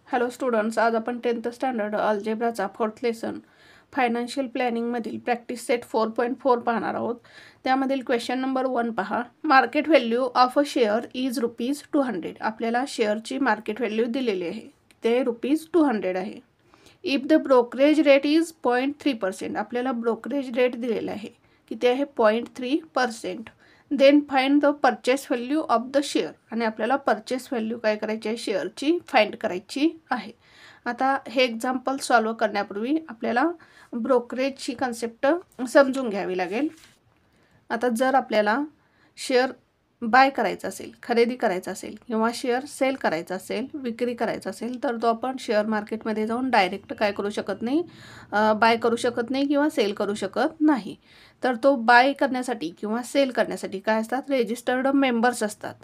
Hello students, आज आपण 10th standard अल्जेब्राचा 4th लेसन फायनान्शियल प्लॅनिंगमधील प्रॅक्टिस सेट 4.4 पाहणार आहोत. त्यामधील क्वेश्चन नंबर 1 पहा. Market value of a share is ₹200. आपल्याला शेअरची मार्केट व्हॅल्यू दिलेली आहे, ते ₹200 आहे. If the brokerage rate is 0.3%. आपल्याला ब्रोकरेज रेट दिलेला आहे, किती आहे? 0.3%. Then find the purchase value of the share. आणि आपल्याला परचेस व्हॅल्यू काय करायची आहे? शेअरची फाइंड करायची आहे. आता हे एक्झाम्पल सॉल्व करण्यापूर्वी आपल्याला ब्रोकरेजची कन्सेप्ट समजून घ्यावी लागेल. आता जर आपल्याला शेअर बाय करायचं असेल, खरेदी करायचं असेल, किंवा शेअर सेल करायचं असेल, विक्री करायचं असेल, तर तो आपण शेअर मार्केटमध्ये जाऊन डायरेक्ट काय करू शकत नाही, बाय करू शकत नाही किंवा सेल करू शकत नाही. तर तो बाय करण्यासाठी किंवा सेल करण्यासाठी काय असतात? रेजिस्टर्ड मेंबर्स असतात.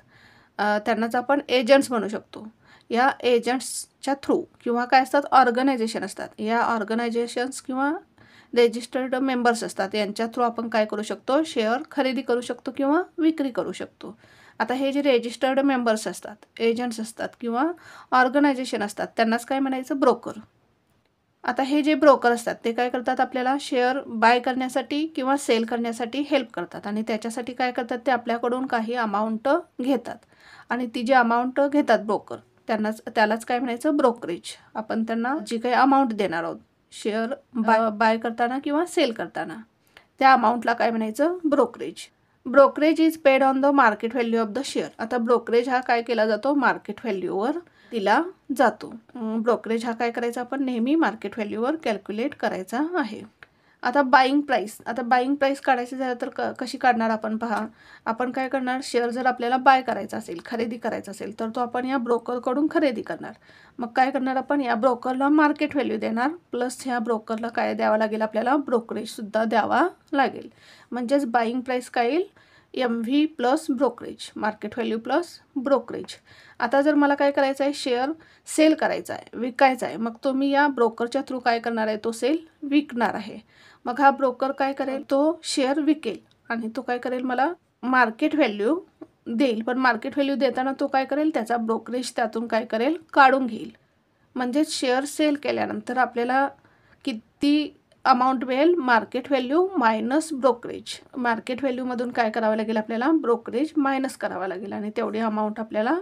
त्यांनाच आपण एजंट्स म्हणू शकतो. या एजंट्सच्या थ्रू किंवा काय असतात? ऑर्गनायझेशन असतात. या ऑर्गनायझेशन्स किंवा रेजिस्टर्ड मेंबर्स असतात, यांच्या थ्रू आपण काय करू शकतो? शेअर खरेदी करू शकतो किंवा विक्री करू शकतो. आता हे जे रेजिस्टर्ड मेंबर्स असतात, एजंट्स असतात किंवा ऑर्गनायझेशन असतात, त्यांनाच काय म्हणायचं? ब्रोकर. आता हे जे ब्रोकर असतात ते काय करतात? आपल्याला शेअर बाय करण्यासाठी किंवा सेल करण्यासाठी हेल्प करतात. आणि त्याच्यासाठी काय करतात? ते आपल्याकडून काही अमाऊंट घेतात. आणि ती जी अमाऊंट घेतात ब्रोकर, त्यालाच काय म्हणायचं? ब्रोकरेज. आपण त्यांना जी काही अमाऊंट देणार आहोत शेअर बाय करताना किंवा सेल करताना, त्या अमाऊंटला काय म्हणायचं? Brokerage. Brokerage is paid on the market value of the share. आता ब्रोकरेज हा काय केला जातो? मार्केट व्हॅल्यूवर दिला जातो. ब्रोकरेज हा काय करायचा? आपण नेहमी मार्केट व्हॅल्यूवर कॅल्क्युलेट करायचा आहे. आता बाईंग प्राईस. आता बाईंग प्राईस काढायची झालं तर कशी काढणार आपण? पहा, आपण काय करणार? शेअर जर आपल्याला बाय करायचा असेल, खरेदी करायचा असेल, तर तो आपण या ब्रोकरकडून खरेदी करणार. मग काय करणार? आपण या ब्रोकरला मार्केट व्हॅल्यू देणार, प्लस ह्या ब्रोकरला काय द्यावं लागेल? आपल्याला ब्रोकरेजसुद्धा द्यावा लागेल. म्हणजेच बाईंग प्राईस काय येईल? MV plus brokerage, market value plus brokerage. आता जर मला काय करायचं आहे? शेअर सेल करायचा आहे, विकायचा आहे, मग तो मी या ब्रोकरच्या थ्रू काय करणार आहे? तो सेल विकणार आहे. मग हा ब्रोकर काय करेल? तो शेअर विकेल आणि तो काय करेल? मला मार्केट व्हॅल्यू देईल. पण मार्केट व्हॅल्यू देताना तो काय करेल? त्याचा ब्रोकरेज त्यातून काय करेल? काढून घेईल. म्हणजेच शेअर सेल केल्यानंतर आपल्याला किती अमाऊंट मिळेल? Market value minus brokerage. मार्केट व्हॅल्यूमधून काय करावं लागेल? आपल्याला ब्रोकरेज मायनस करावं लागेल आणि तेवढी अमाऊंट आपल्याला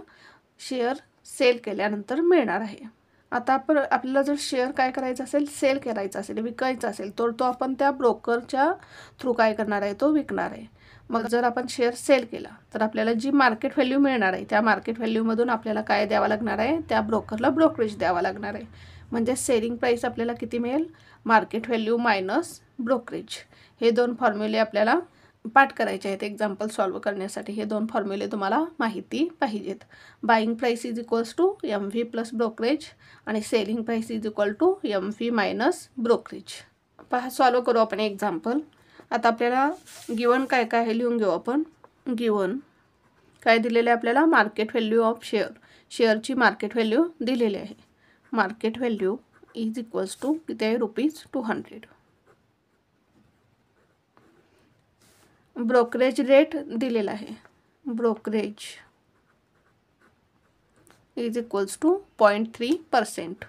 शेअर सेल केल्यानंतर मिळणार आहे. आता आपल्याला जर शेअर काय करायचं असेल? सेल करायचं असेल, विकायचं असेल, तर तो आपण त्या ब्रोकरच्या थ्रू काय करणार आहे? तो विकणार आहे. मग जर आपण शेअर सेल केला तर आपल्याला जी मार्केट व्हॅल्यू मिळणार आहे, त्या मार्केट व्हॅल्यूमधून आपल्याला काय द्यावं लागणार आहे? त्या ब्रोकरला ब्रोकरेज द्यावा लागणार आहे. म्हणजे सेलिंग प्राईस आपल्याला किती मिळेल? Market value minus brokerage. हे दोन फॉर्म्युले आपल्याला पाठ करायचे आहेत एक्झाम्पल सॉल्व करण्यासाठी. हे दोन फॉर्म्युले तुम्हाला माहिती पाहिजेत. Buying price is equals to MV plus brokerage आणि selling price is equal to MV minus brokerage. पहा, सॉल्व करू आपण एक्झाम्पल. आता आपल्याला गिवन काय काय आहे लिहून घेऊ आपण. गिवन काय दिलेलं आहे आपल्याला? Market value of share. शेअरची मार्केट व्हॅल्यू दिलेली आहे. Market value is equals to किती आहे? ₹200. ब्रोकरेज रेट दिलेला आहे. Brokerage is equals to 0.3%.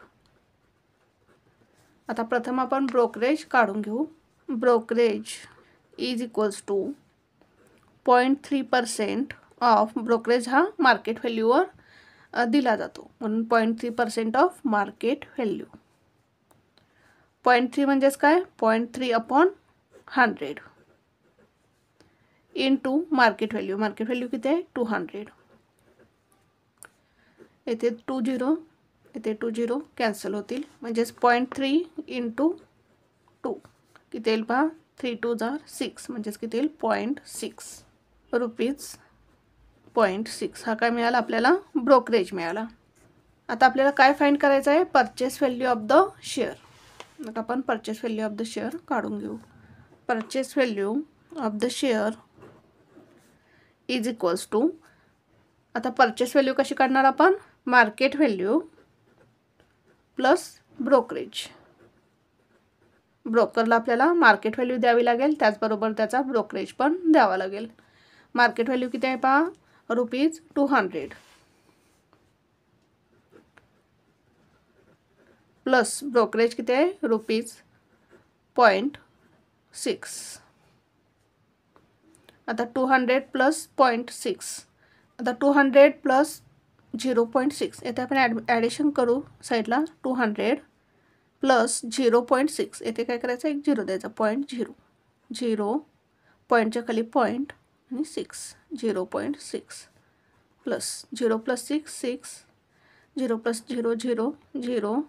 आता प्रथम आपण ब्रोकरेज काढून घेऊ. Brokerage is equals to 0.3% of. Brokerage हा मार्केट व्हॅल्यूवर दिला जातो, म्हणून 0.3% ऑफ मार्केट व्हॅल्यू. 0.3 म्हणजेच काय? 0.3/100 into market value. Market value किती आहे? 200. येथे 20, येथे 20 कॅन्सल होतील, म्हणजेच 0.3 इंटू 2 किती येईल? पहा, 3 2 6, म्हणजेच किती येईल? ₹0.6. 0.6 हा काय मिळाला? आपल्याला ब्रोकरेज मिळाला. आता आपल्याला काय फाइंड करायचं आहे? Purchase value of the share. मग आपण purchase value of the share काढून घेऊ. Purchase value of the share is equals to. आता परचेस व्हॅल्यू कशी काढणार आपण? Market value plus brokerage. ब्रोकरला आपल्याला मार्केट व्हॅल्यू द्यावी लागेल, त्याचबरोबर त्याचा ब्रोकरेज पण द्यावा लागेल. मार्केट व्हॅल्यू किती आहे? पहा, ₹200. प्लस ब्रोकरेज किती आहे ₹0.6. आता 200 प्लस 0.6. आता 200 प्लस 0.6 येथे आपण ॲडिशन करू साईडला. 200 प्लस 0.6 येथे काय करायचं, एक 0 द्यायचा. 0.0 पॉईंटच्या खाली पॉईंट आणि 6 0.6 प्लस 0 प्लस 6 0 प्लस 0 0 0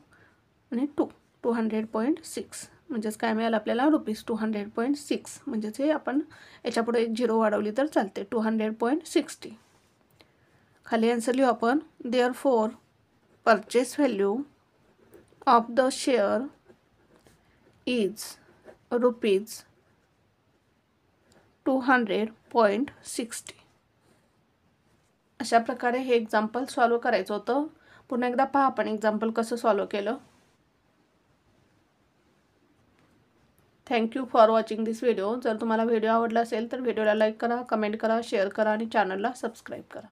आणि 200.6 म्हणजेच काय मिळालं आपल्याला ₹200.6. म्हणजेच हे आपण याच्यापुढे एक 0 वाढवली तर चालते. 200.60. खाली आन्सर लिहू आपण. Therefore purchase value of the share is ₹200.60. अशा प्रकारे हे एक्झाम्पल सॉल्व करायचं होतं. पुन्हा एकदा पहा आपण एक्झाम्पल कसं सॉल्व केलं. Thank you for watching this video. जर तुम्हाला व्हिडिओ आवडला असेल तर व्हिडिओला लाईक करा, कमेंट करा, शेअर करा आणि चॅनलला सबस्क्राईब करा.